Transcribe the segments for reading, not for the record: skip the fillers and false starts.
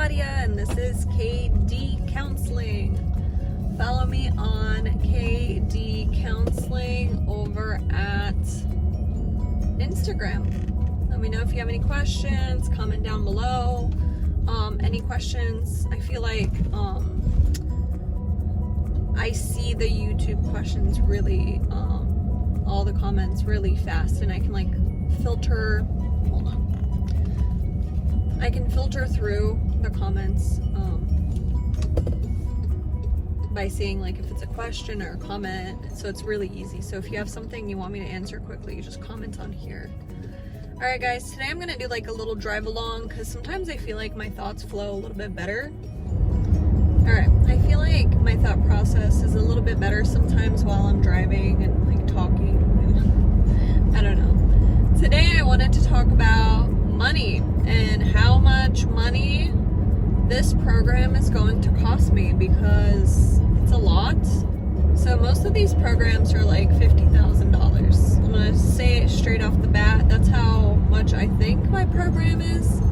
Nadia, and this is KD Counseling. Follow me on KD Counseling over at Instagram. Let me know if you have any questions. Comment down below. Any questions? I feel like I see the YouTube questions really, all the comments really fast, and I can like filter. Hold on. I can filter through the comments by seeing like if it's a question or a comment, so it's really easy. So if you have something you want me to answer quickly, you just comment on here. Alright guys, today I'm gonna do like a little drive along because sometimes I feel like my thoughts flow a little bit better. Alright, I feel like my thought process is a little bit better sometimes while I'm driving and like talking. I don't know. Today I wanted to talk about money and how much money this program is going to cost me, because it's a lot. So most of these programs are like $50,000. I'm gonna say it straight off the bat. That's how much I think my program is.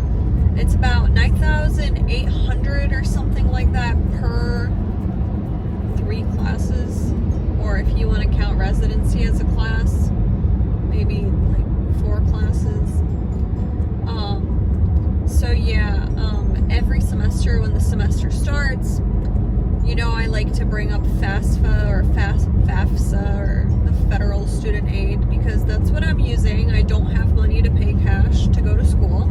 It's about $9,800 or something like that per 3 classes, or if you want to count residency as a class, maybe like 4 classes. So yeah, every semester when the semester starts, you know, I like to bring up FAFSA or FAFSA or the Federal Student Aid, because that's what I'm using. I don't have money to pay cash to go to school.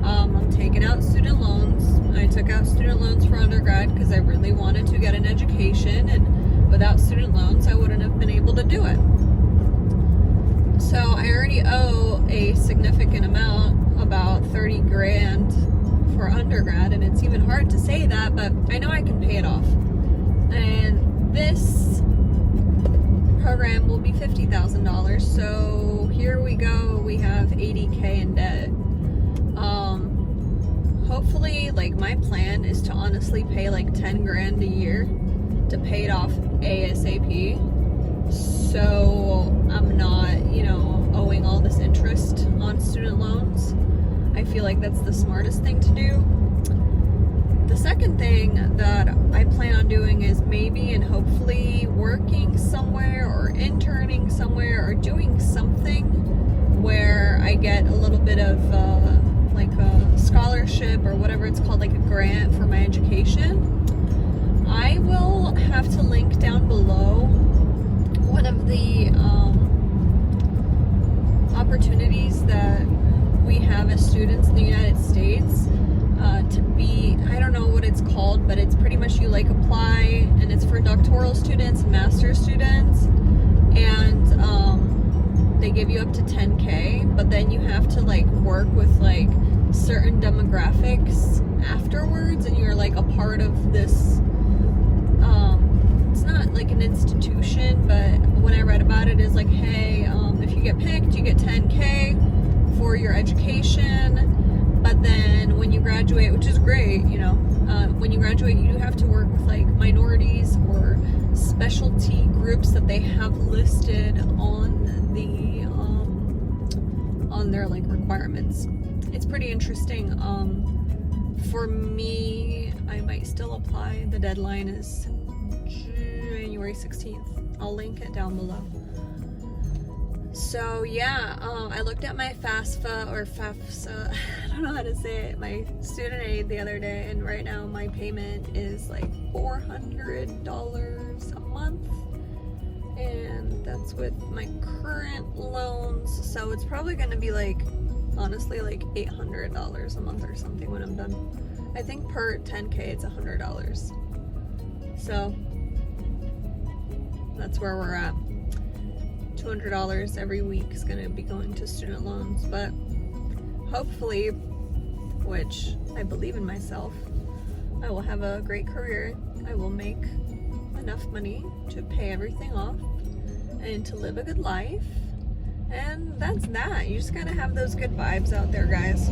I'm taking out student loans. I took out student loans for undergrad because I really wanted to get an education, and without student loans I wouldn't have been able to do it. So I already owe a significant amount, about 30 grand for undergrad, and it's even hard to say that, but I know I can pay it off. And this program will be $50,000, so here we go. We have $80K in debt. Hopefully, like, my plan is to honestly pay like 10 grand a year to pay it off ASAP, so I'm not, you know, owing all this interest on student loans. I feel like that's the smartest thing to do. The second thing that I plan on doing is maybe and hopefully working somewhere or interning somewhere or doing something where I get a little bit of like a scholarship or whatever it's called, like a grant for my education. I will have to link down below one of the opportunities that we have as students in the United States to be, I don't know what it's called, but it's pretty much you like apply, and it's for doctoral students and master's students, and they give you up to 10K, but then you have to like work with like certain demographics afterwards, and you're like a part of this, it's not like an institution, but when I read about it, it's like, hey, if you get picked, you get 10K for your education, but then when you graduate, which is great, you know, when you graduate, you do have to work with like minorities or specialty groups that they have listed on the on their like requirements. It's pretty interesting. For me, I might still apply. The deadline is January 16th. I'll link it down below. So yeah, I looked at my FAFSA or FAFSA, I don't know how to say it, my student aid the other day, and right now my payment is like $400 a month, and that's with my current loans, so it's probably going to be like, honestly, like $800 a month or something when I'm done. I think per 10K it's $100, so that's where we're at. $200 every week is going to be going to student loans, but hopefully, which I believe in myself, I will have a great career. I will make enough money to pay everything off and to live a good life, and that's that. You just gotta have those good vibes out there, guys.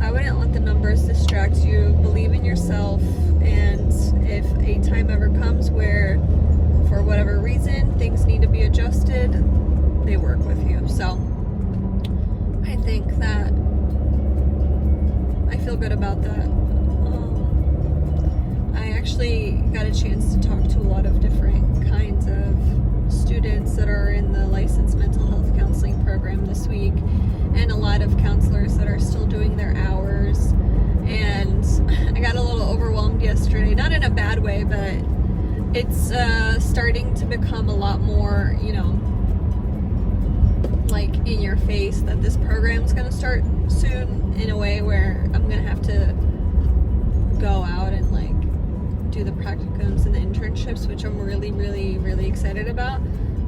I wouldn't let the numbers distract you. Believe in yourself, and if a time ever comes where for whatever reason things need to be adjusted, they work with you. So I think that I feel good about that. actually got a chance to talk to a lot of different kinds of students that are in the licensed mental health counseling program this week, and a lot of counselors that are still doing their hours. And I got a little overwhelmed yesterday, not in a bad way, but it's starting to become a lot more, you know, like in your face that this program's gonna start soon, in a way where I'm gonna have to go out and like do the practicums and the internships, which I'm really, really, really excited about.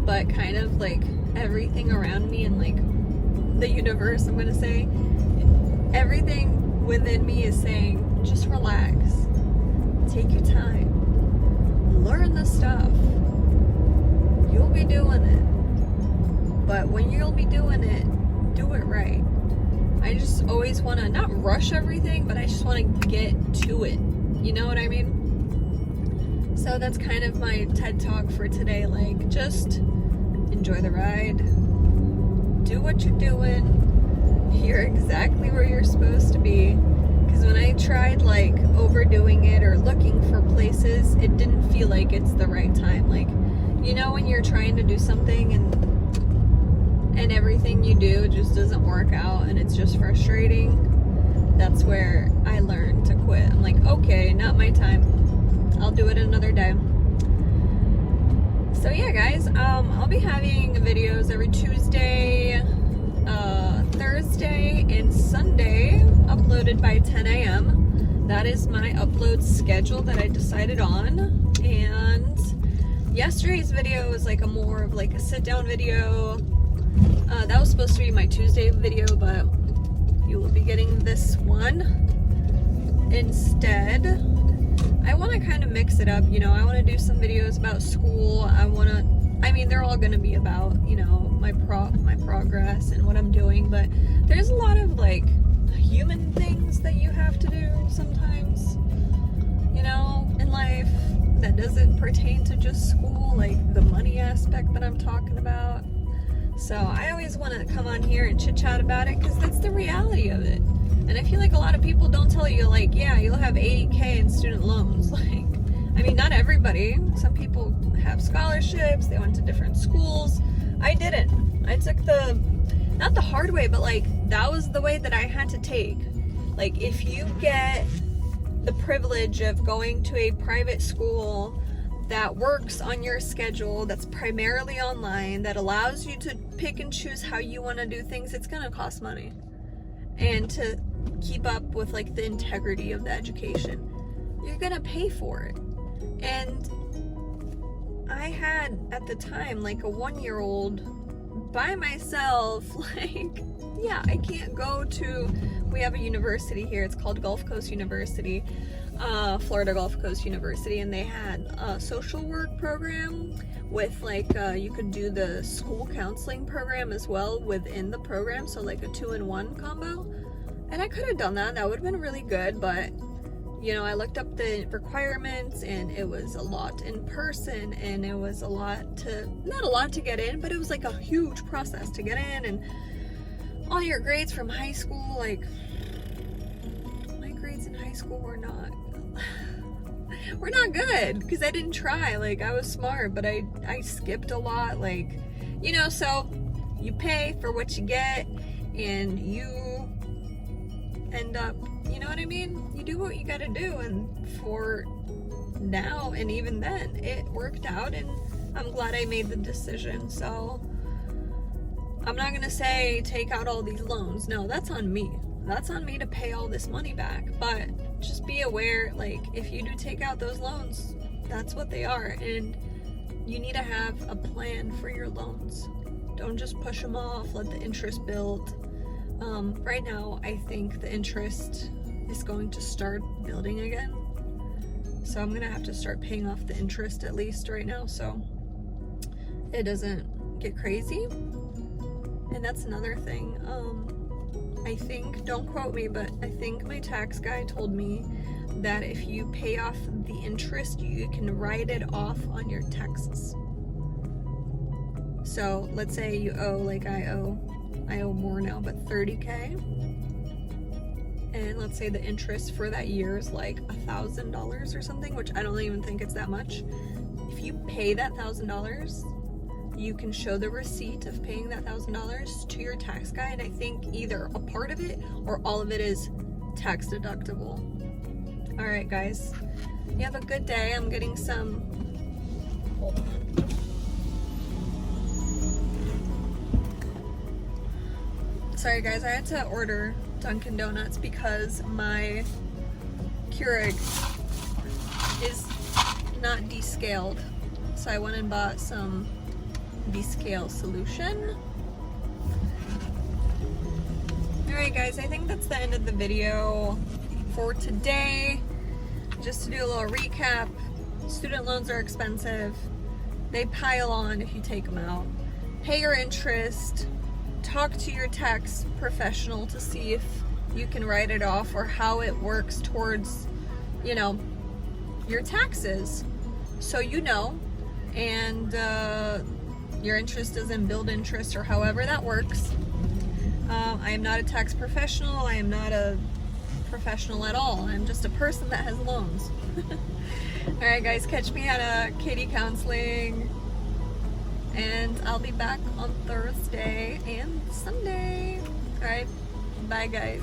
But kind of like everything around me and like the universe, I'm gonna say, everything within me is saying, just relax, take your time, learn the stuff, you'll be doing it. But when you'll be doing it, do it right. I just always want to not rush everything, but I just want to get to it. You know what I mean? So that's kind of my TED Talk for today. Like, just enjoy the ride. Do what you're doing. You're exactly where you're supposed to be. Because when I tried like overdoing it or looking for places, it didn't feel like it's the right time. Like, you know, when you're trying to do something and everything you do just doesn't work out and it's just frustrating, that's where I learned to quit. I'm like, okay, not my time. I'll do it another day. So yeah, guys, I'll be having videos every Tuesday, Thursday, and Sunday uploaded by 10 a.m. That is my upload schedule that I decided on. And yesterday's video was like a more of like a sit-down video. That was supposed to be my Tuesday video, but you will be getting this one instead. I want to kind of mix it up, you know. I want to do some videos about school. I mean, they're all going to be about, you know, my progress and what I'm doing, but there's a lot of like human things that you have to do sometimes, you know, in life that doesn't pertain to just school, like the money aspect that I'm talking about. So I always want to come on here and chit chat about it because that's the reality of it. And I feel like a lot of people don't tell you, like, yeah, you'll have $80K in student loans. Like, I mean, not everybody. Some people have scholarships. They went to different schools. I didn't. I took not the hard way, but like that was the way that I had to take. Like, if you get the privilege of going to a private school that works on your schedule, that's primarily online, that allows you to pick and choose how you want to do things, it's going to cost money. And to keep up with like the integrity of the education, you're going to pay for it. And I had at the time like a 1-year-old by myself. Like, yeah, I can't go to, we have a university here, it's called Gulf Coast University, Florida Gulf Coast University, and they had a social work program with like you could do the school counseling program as well within the program, so like a 2-in-1 combo. And I could have done that. That would have been really good, but you know, I looked up the requirements and it was a lot in person, and it was not a lot to get in, but it was like a huge process to get in. And all your grades from high school, like my grades in high school were not good because I didn't try. Like, I was smart, but I skipped a lot, like, you know. So you pay for what you get, and you end up, you know what I mean, you do what you gotta do. And for now, and even then, it worked out, and I'm glad I made the decision. So I'm not gonna say take out all these loans. No, that's on me. That's on me to pay all this money back. But just be aware, like, if you do take out those loans, that's what they are. And you need to have a plan for your loans. Don't just push them off, let the interest build. Right now, I think the interest is going to start building again. So I'm gonna have to start paying off the interest at least right now, so it doesn't get crazy. And that's another thing. I think, don't quote me, but I think my tax guy told me that if you pay off the interest, you can write it off on your taxes. So let's say you owe, like I owe more now, but $30K. and let's say the interest for that year is like $1,000 or something, which I don't even think it's that much. If you pay that $1,000, you can show the receipt of paying that $1,000 to your tax guy, and I think either a part of it or all of it is tax deductible. All right, guys, you have a good day. I'm getting some, hold on. Sorry guys, I had to order Dunkin' Donuts because my Keurig is not descaled. So I went and bought some descale solution. Alright guys, I think that's the end of the video for today. Just to do a little recap, student loans are expensive. They pile on if you take them out. Pay your interest. Talk to your tax professional to see if you can write it off or how it works towards, you know, your taxes. So you know, and your interest doesn't build interest or however that works. I am not a tax professional. I am not a professional at all. I'm just a person that has loans. Alright guys, catch me at a Katie Counseling. And I'll be back on Thursday and Sunday. Alright, bye guys.